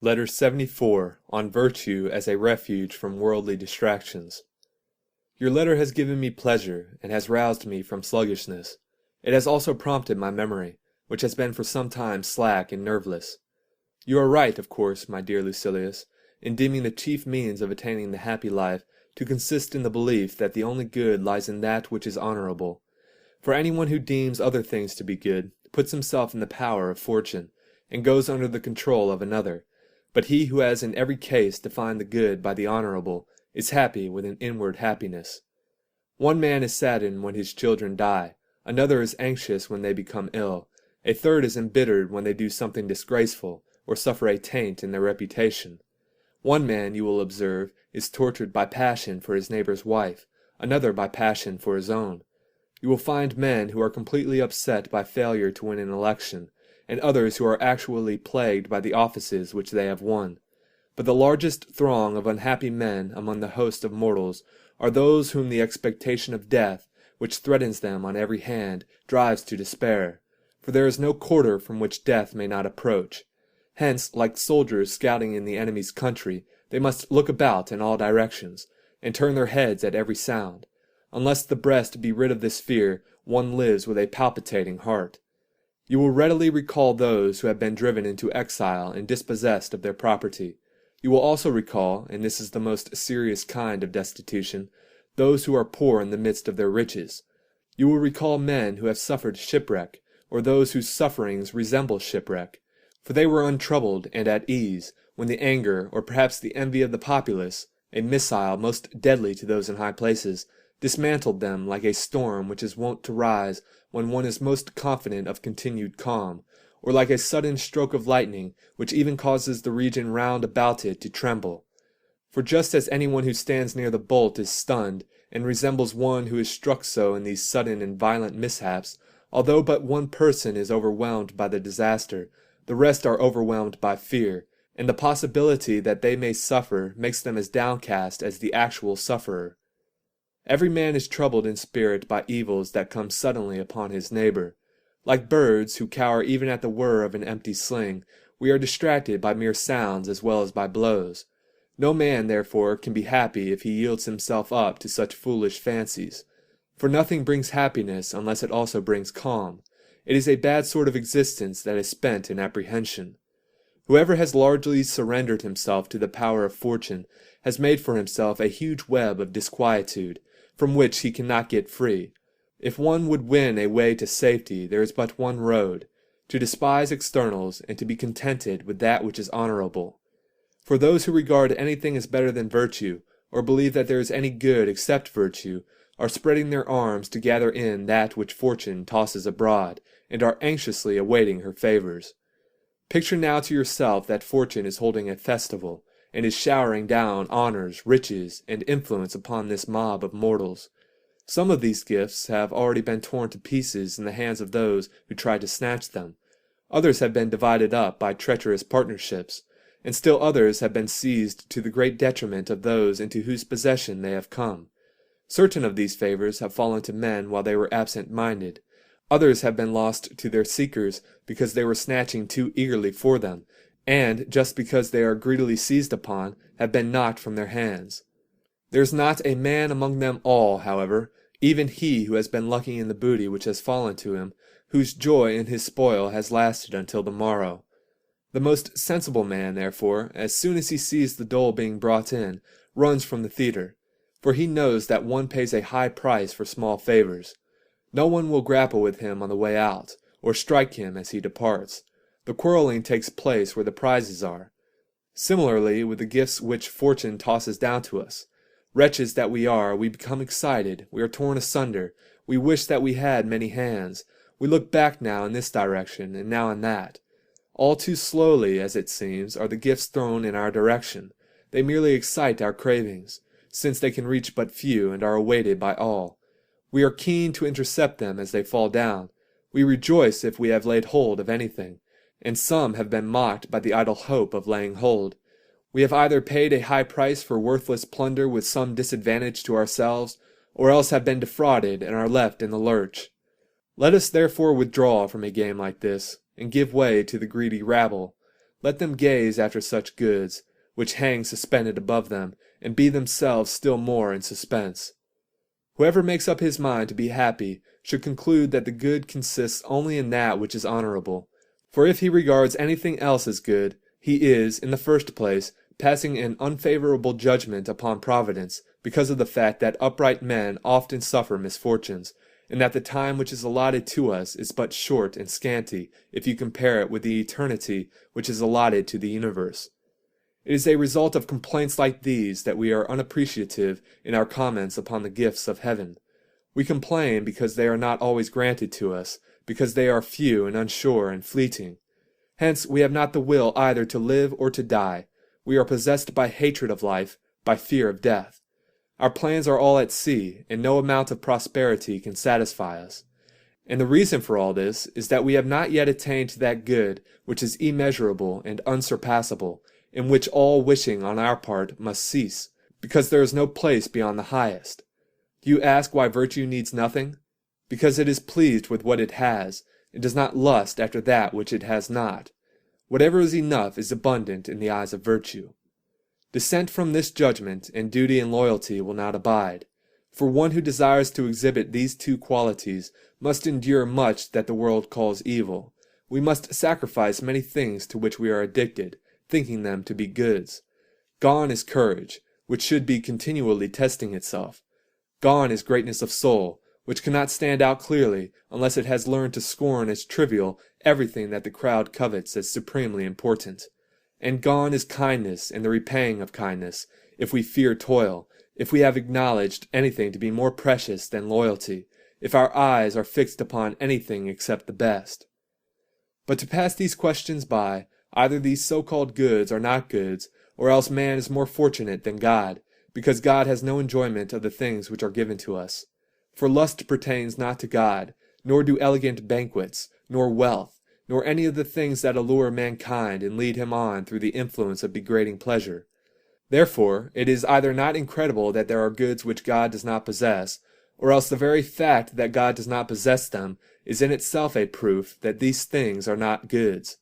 Letter 74, on Virtue as a Refuge from Worldly Distractions. Your letter has given me pleasure, and has roused me from sluggishness. It has also prompted my memory, which has been for some time slack and nerveless. You are right, of course, my dear Lucilius, in deeming the chief means of attaining the happy life to consist in the belief that the only good lies in that which is honorable. For anyone who deems other things to be good puts himself in the power of fortune, and goes under the control of another. But he who has in every case defined the good by the honorable is happy with an inward happiness. One man is saddened when his children die, another is anxious when they become ill, a third is embittered when they do something disgraceful, or suffer a taint in their reputation. One man, you will observe, is tortured by passion for his neighbor's wife, another by passion for his own. You will find men who are completely upset by failure to win an election, and others who are actually plagued by the offices which they have won. But the largest throng of unhappy men among the host of mortals are those whom the expectation of death, which threatens them on every hand, drives to despair. For there is no quarter from which death may not approach. Hence, like soldiers scouting in the enemy's country, they must look about in all directions, and turn their heads at every sound. Unless the breast be rid of this fear, one lives with a palpitating heart. You will readily recall those who have been driven into exile and dispossessed of their property. You will also recall, and this is the most serious kind of destitution, those who are poor in the midst of their riches. You will recall men who have suffered shipwreck, or those whose sufferings resemble shipwreck, for they were untroubled and at ease, when the anger, or perhaps the envy of the populace, a missile most deadly to those in high places, dismantled them like a storm which is wont to rise when one is most confident of continued calm, or like a sudden stroke of lightning which even causes the region round about it to tremble. For just as anyone who stands near the bolt is stunned, and resembles one who is struck so in these sudden and violent mishaps, although but one person is overwhelmed by the disaster, the rest are overwhelmed by fear, and the possibility that they may suffer makes them as downcast as the actual sufferer. Every man is troubled in spirit by evils that come suddenly upon his neighbor. Like birds who cower even at the whir of an empty sling, we are distracted by mere sounds as well as by blows. No man, therefore, can be happy if he yields himself up to such foolish fancies. For nothing brings happiness unless it also brings calm. It is a bad sort of existence that is spent in apprehension. Whoever has largely surrendered himself to the power of fortune has made for himself a huge web of disquietude, from which he cannot get free. If one would win a way to safety, there is but one road, to despise externals and to be contented with that which is honorable. For those who regard anything as better than virtue, or believe that there is any good except virtue, are spreading their arms to gather in that which fortune tosses abroad, and are anxiously awaiting her favors. Picture now to yourself that fortune is holding a festival, and is showering down honors, riches, and influence upon this mob of mortals. Some of these gifts have already been torn to pieces in the hands of those who tried to snatch them. Others have been divided up by treacherous partnerships, and still others have been seized to the great detriment of those into whose possession they have come. Certain of these favors have fallen to men while they were absent-minded. Others have been lost to their seekers because they were snatching too eagerly for them, and, just because they are greedily seized upon, have been knocked from their hands. There is not a man among them all, however, even he who has been lucky in the booty which has fallen to him, whose joy in his spoil has lasted until the morrow. The most sensible man, therefore, as soon as he sees the dole being brought in, runs from the theatre, for he knows that one pays a high price for small favors. No one will grapple with him on the way out, or strike him as he departs. The quarreling takes place where the prizes are. Similarly with the gifts which fortune tosses down to us. Wretches that we are, we become excited, we are torn asunder, we wish that we had many hands, we look back now in this direction, and now in that. All too slowly, as it seems, are the gifts thrown in our direction. They merely excite our cravings, since they can reach but few and are awaited by all. We are keen to intercept them as they fall down. We rejoice if we have laid hold of anything, and some have been mocked by the idle hope of laying hold. We have either paid a high price for worthless plunder with some disadvantage to ourselves, or else have been defrauded and are left in the lurch. Let us therefore withdraw from a game like this, and give way to the greedy rabble. Let them gaze after such goods, which hang suspended above them, and be themselves still more in suspense. Whoever makes up his mind to be happy should conclude that the good consists only in that which is honorable. For if he regards anything else as good, he is, in the first place, passing an unfavorable judgment upon Providence, because of the fact that upright men often suffer misfortunes, and that the time which is allotted to us is but short and scanty, if you compare it with the eternity which is allotted to the universe. It is a result of complaints like these that we are unappreciative in our comments upon the gifts of heaven. We complain because they are not always granted to us, because they are few and unsure and fleeting. Hence we have not the will either to live or to die. We are possessed by hatred of life, by fear of death. Our plans are all at sea, and no amount of prosperity can satisfy us. And the reason for all this is that we have not yet attained to that good which is immeasurable and unsurpassable, in which all wishing on our part must cease, because there is no place beyond the highest. Do you ask why virtue needs nothing? Because it is pleased with what it has, and does not lust after that which it has not. Whatever is enough is abundant in the eyes of virtue. Dissent from this judgment and duty and loyalty will not abide. For one who desires to exhibit these two qualities must endure much that the world calls evil. We must sacrifice many things to which we are addicted, thinking them to be goods. Gone is courage, which should be continually testing itself. Gone is greatness of soul, which cannot stand out clearly unless it has learned to scorn as trivial everything that the crowd covets as supremely important. And gone is kindness and the repaying of kindness, if we fear toil, if we have acknowledged anything to be more precious than loyalty, if our eyes are fixed upon anything except the best. But to pass these questions by, either these so-called goods are not goods, or else man is more fortunate than God, because God has no enjoyment of the things which are given to us. For lust pertains not to God, nor do elegant banquets, nor wealth, nor any of the things that allure mankind and lead him on through the influence of degrading pleasure. Therefore, it is either not incredible that there are goods which God does not possess, or else the very fact that God does not possess them is in itself a proof that these things are not goods.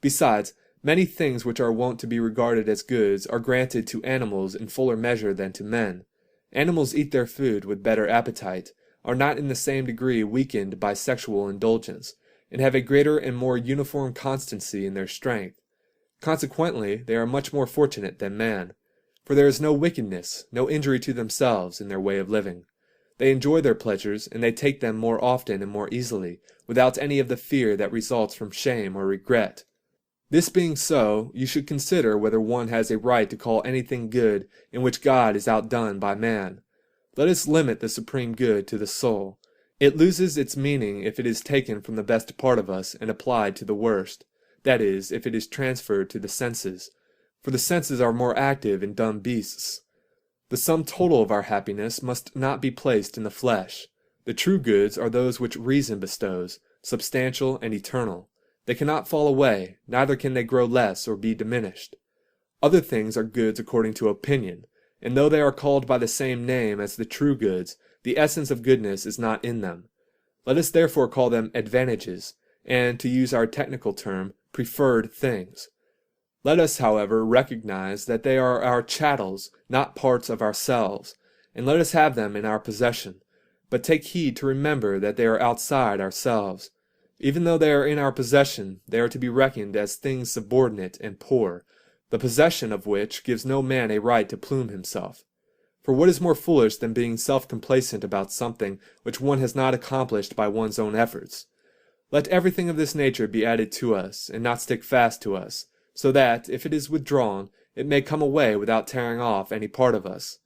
Besides, many things which are wont to be regarded as goods are granted to animals in fuller measure than to men. Animals eat their food with better appetite, are not in the same degree weakened by sexual indulgence, and have a greater and more uniform constancy in their strength. Consequently, they are much more fortunate than man, for there is no wickedness, no injury to themselves in their way of living. They enjoy their pleasures, and they take them more often and more easily, without any of the fear that results from shame or regret. This being so, you should consider whether one has a right to call anything good in which God is outdone by man. Let us limit the supreme good to the soul. It loses its meaning if it is taken from the best part of us and applied to the worst, that is, if it is transferred to the senses, for the senses are more active in dumb beasts. The sum total of our happiness must not be placed in the flesh. The true goods are those which reason bestows, substantial and eternal. They cannot fall away, neither can they grow less or be diminished. Other things are goods according to opinion, and though they are called by the same name as the true goods, the essence of goodness is not in them. Let us therefore call them advantages, and, to use our technical term, preferred things. Let us, however, recognize that they are our chattels, not parts of ourselves, and let us have them in our possession, but take heed to remember that they are outside ourselves. Even though they are in our possession, they are to be reckoned as things subordinate and poor, the possession of which gives no man a right to plume himself. For what is more foolish than being self-complacent about something which one has not accomplished by one's own efforts? Let everything of this nature be added to us, and not stick fast to us, so that, if it is withdrawn, it may come away without tearing off any part of us.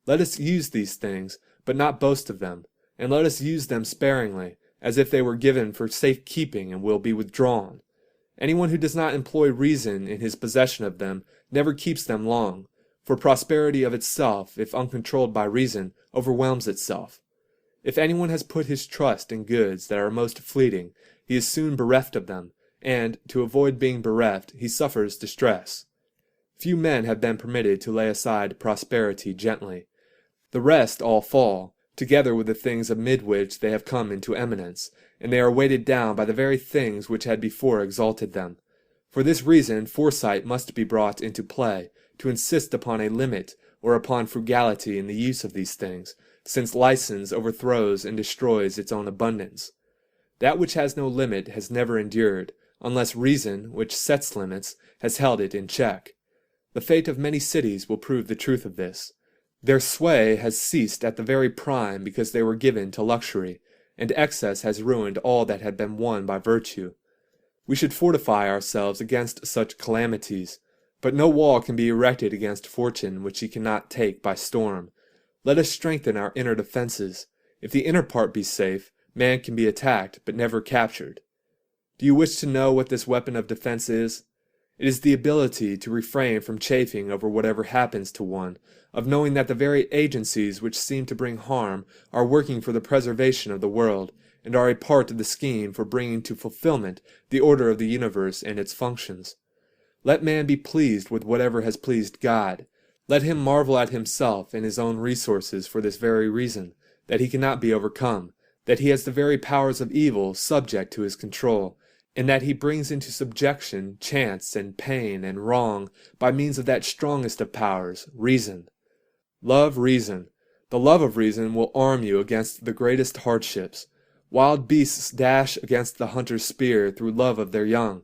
Let us use these things, but not boast of them, and let us use them sparingly, as if they were given for safe keeping and will be withdrawn. Anyone who does not employ reason in his possession of them never keeps them long, for prosperity of itself, if uncontrolled by reason, overwhelms itself. If anyone has put his trust in goods that are most fleeting, he is soon bereft of them, and, to avoid being bereft, he suffers distress. Few men have been permitted to lay aside prosperity gently. The rest all fall, together with the things amid which they have come into eminence, and they are weighted down by the very things which had before exalted them. For this reason foresight must be brought into play, to insist upon a limit or upon frugality in the use of these things, since license overthrows and destroys its own abundance. That which has no limit has never endured, unless reason, which sets limits, has held it in check. The fate of many cities will prove the truth of this. Their sway has ceased at the very prime because they were given to luxury, and excess has ruined all that had been won by virtue. We should fortify ourselves against such calamities, but no wall can be erected against fortune which she cannot take by storm. Let us strengthen our inner defenses. If the inner part be safe, man can be attacked, but never captured. Do you wish to know what this weapon of defense is? It is the ability to refrain from chafing over whatever happens to one, of knowing that the very agencies which seem to bring harm are working for the preservation of the world, and are a part of the scheme for bringing to fulfillment the order of the universe and its functions. Let man be pleased with whatever has pleased God. Let him marvel at himself and his own resources for this very reason, that he cannot be overcome, that he has the very powers of evil subject to his control, and that he brings into subjection chance and pain and wrong by means of that strongest of powers, reason. Love reason. The love of reason will arm you against the greatest hardships. Wild beasts dash against the hunter's spear through love of their young,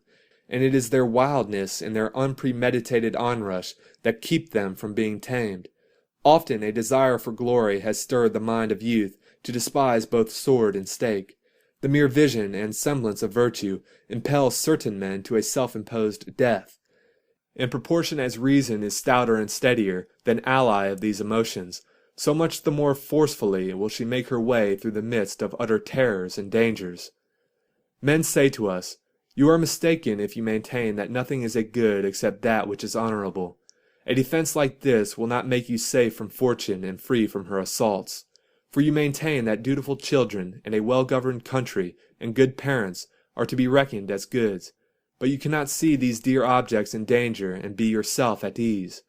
and it is their wildness and their unpremeditated onrush that keep them from being tamed. Often a desire for glory has stirred the mind of youth to despise both sword and stake. The mere vision and semblance of virtue impels certain men to a self-imposed death. In proportion as reason is stouter and steadier than ally of these emotions, so much the more forcefully will she make her way through the midst of utter terrors and dangers. Men say to us, "You are mistaken if you maintain that nothing is a good except that which is honorable. A defense like this will not make you safe from fortune and free from her assaults. For you maintain that dutiful children and a well-governed country and good parents are to be reckoned as goods, but you cannot see these dear objects in danger and be yourself at ease.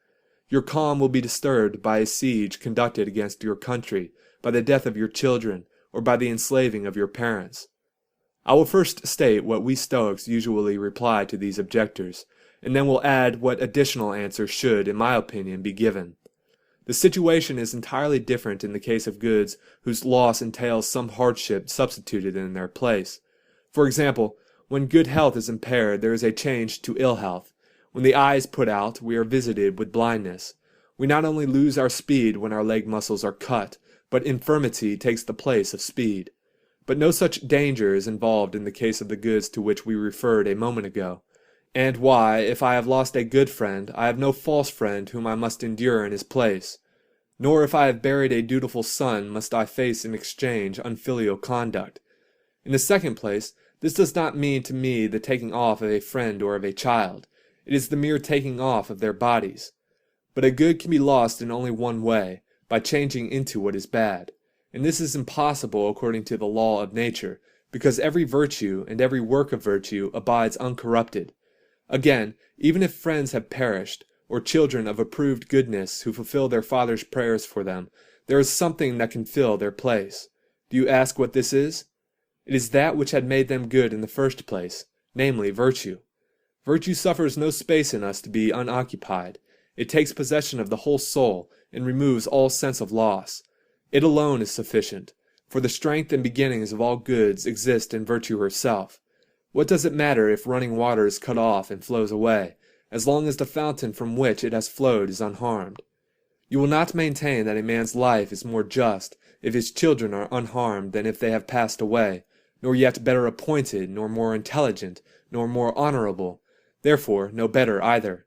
Your calm will be disturbed by a siege conducted against your country, by the death of your children, or by the enslaving of your parents." I will first state what we Stoics usually reply to these objectors, and then will add what additional answer should, in my opinion, be given. The situation is entirely different in the case of goods whose loss entails some hardship substituted in their place. For example, when good health is impaired, there is a change to ill health. When the eye is put out, we are visited with blindness. We not only lose our speed when our leg muscles are cut, but infirmity takes the place of speed. But no such danger is involved in the case of the goods to which we referred a moment ago. And why, if I have lost a good friend, I have no false friend whom I must endure in his place. Nor if I have buried a dutiful son must I face in exchange unfilial conduct. In the second place, this does not mean to me the taking off of a friend or of a child. It is the mere taking off of their bodies. But a good can be lost in only one way, by changing into what is bad. And this is impossible according to the law of nature, because every virtue and every work of virtue abides uncorrupted. Again, even if friends have perished, or children of approved goodness who fulfill their father's prayers for them, there is something that can fill their place. Do you ask what this is? It is that which had made them good in the first place, namely virtue. Virtue suffers no space in us to be unoccupied. It takes possession of the whole soul, and removes all sense of loss. It alone is sufficient, for the strength and beginnings of all goods exist in virtue herself. What does it matter if running water is cut off and flows away, as long as the fountain from which it has flowed is unharmed? You will not maintain that a man's life is more just if his children are unharmed than if they have passed away, nor yet better appointed, nor more intelligent, nor more honorable, therefore no better either.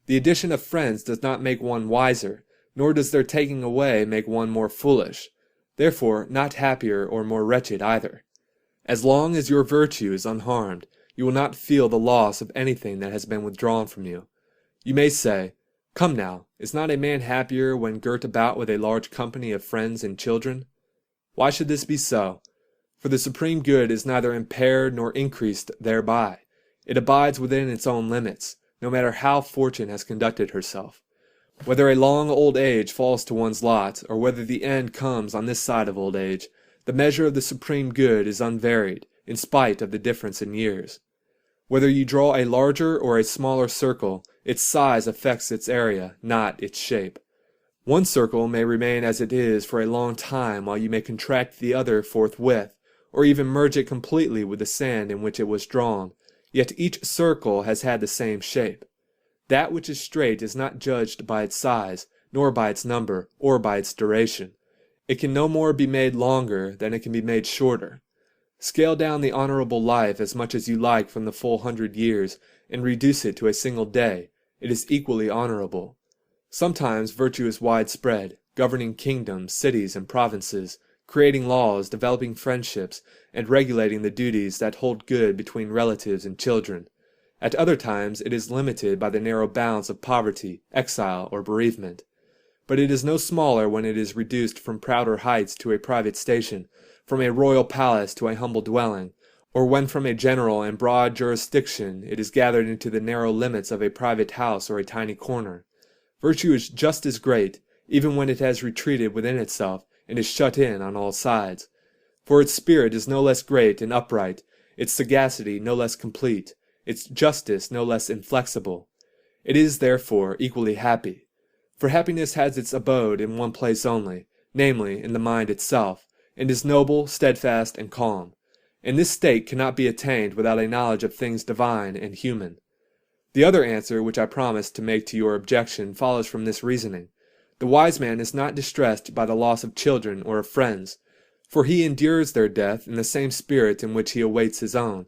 The addition of friends does not make one wiser, nor does their taking away make one more foolish, therefore not happier or more wretched either. As long as your virtue is unharmed, you will not feel the loss of anything that has been withdrawn from you. You may say, "Come now, is not a man happier when girt about with a large company of friends and children?" Why should this be so? For the supreme good is neither impaired nor increased thereby. It abides within its own limits, no matter how fortune has conducted herself. Whether a long old age falls to one's lot, or whether the end comes on this side of old age, the measure of the supreme good is unvaried, in spite of the difference in years. Whether you draw a larger or a smaller circle, its size affects its area, not its shape. One circle may remain as it is for a long time, while you may contract the other forthwith, or even merge it completely with the sand in which it was drawn, yet each circle has had the same shape. That which is straight is not judged by its size, nor by its number, or by its duration. It can no more be made longer than it can be made shorter. Scale down the honorable life as much as you like from the full 100 years, and reduce it to a single day. It is equally honorable. Sometimes virtue is widespread, governing kingdoms, cities, and provinces, creating laws, developing friendships, and regulating the duties that hold good between relatives and children. At other times it is limited by the narrow bounds of poverty, exile, or bereavement. But it is no smaller when it is reduced from prouder heights to a private station, from a royal palace to a humble dwelling, or when from a general and broad jurisdiction it is gathered into the narrow limits of a private house or a tiny corner. Virtue is just as great, even when it has retreated within itself and is shut in on all sides. For its spirit is no less great and upright, its sagacity no less complete, its justice no less inflexible. It is, therefore, equally happy. For happiness has its abode in one place only, namely, in the mind itself, and is noble, steadfast, and calm. And this state cannot be attained without a knowledge of things divine and human. The other answer which I promised to make to your objection follows from this reasoning. The wise man is not distressed by the loss of children or of friends, for he endures their death in the same spirit in which he awaits his own,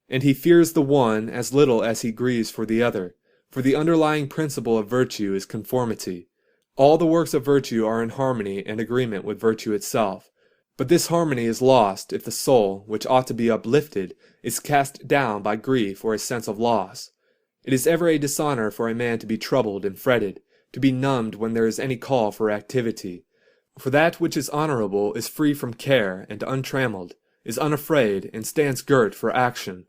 and he fears the one as little as he grieves for the other, for the underlying principle of virtue is conformity. All the works of virtue are in harmony and agreement with virtue itself, but this harmony is lost if the soul, which ought to be uplifted, is cast down by grief or a sense of loss. It is ever a dishonor for a man to be troubled and fretted, to be numbed when there is any call for activity. For that which is honorable is free from care and untrammeled, is unafraid, and stands girt for action.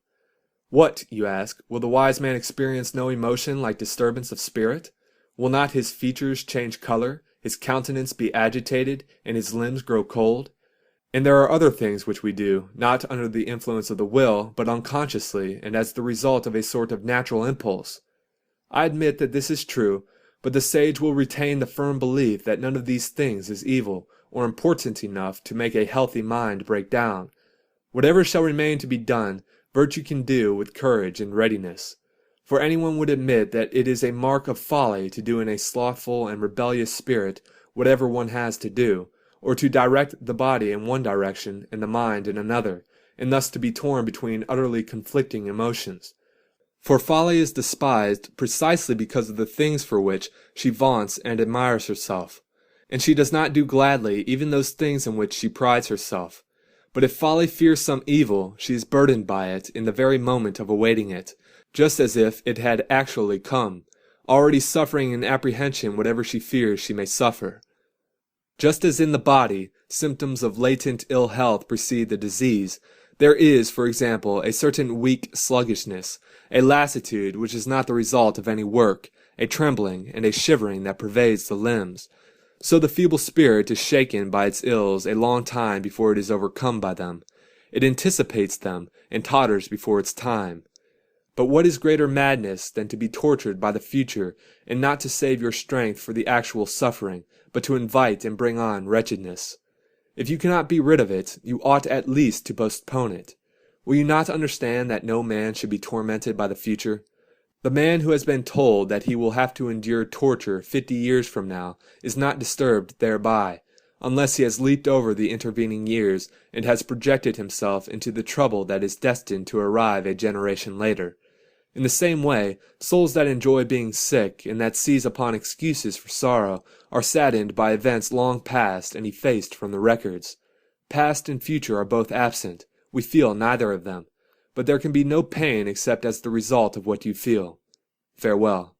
What, you ask, will the wise man experience no emotion like disturbance of spirit? Will not his features change color, his countenance be agitated, and his limbs grow cold? And there are other things which we do, not under the influence of the will, but unconsciously, and as the result of a sort of natural impulse. I admit that this is true, but the sage will retain the firm belief that none of these things is evil, or important enough to make a healthy mind break down. Whatever shall remain to be done, virtue can do with courage and readiness. For anyone would admit that it is a mark of folly to do in a slothful and rebellious spirit whatever one has to do, or to direct the body in one direction and the mind in another, and thus to be torn between utterly conflicting emotions. For folly is despised precisely because of the things for which she vaunts and admires herself, and she does not do gladly even those things in which she prides herself. But if folly fears some evil, she is burdened by it in the very moment of awaiting it, just as if it had actually come, already suffering in apprehension whatever she fears she may suffer. Just as in the body, symptoms of latent ill health precede the disease, there is, for example, a certain weak sluggishness, a lassitude which is not the result of any work, a trembling and a shivering that pervades the limbs. So the feeble spirit is shaken by its ills a long time before it is overcome by them. It anticipates them, and totters before its time. But what is greater madness than to be tortured by the future, and not to save your strength for the actual suffering, but to invite and bring on wretchedness? If you cannot be rid of it, you ought at least to postpone it. Will you not understand that no man should be tormented by the future? The man who has been told that he will have to endure torture 50 years from now is not disturbed thereby, unless he has leaped over the intervening years and has projected himself into the trouble that is destined to arrive a generation later. In the same way, souls that enjoy being sick and that seize upon excuses for sorrow are saddened by events long past and effaced from the records. Past and future are both absent. We feel neither of them. But there can be no pain except as the result of what you feel. Farewell.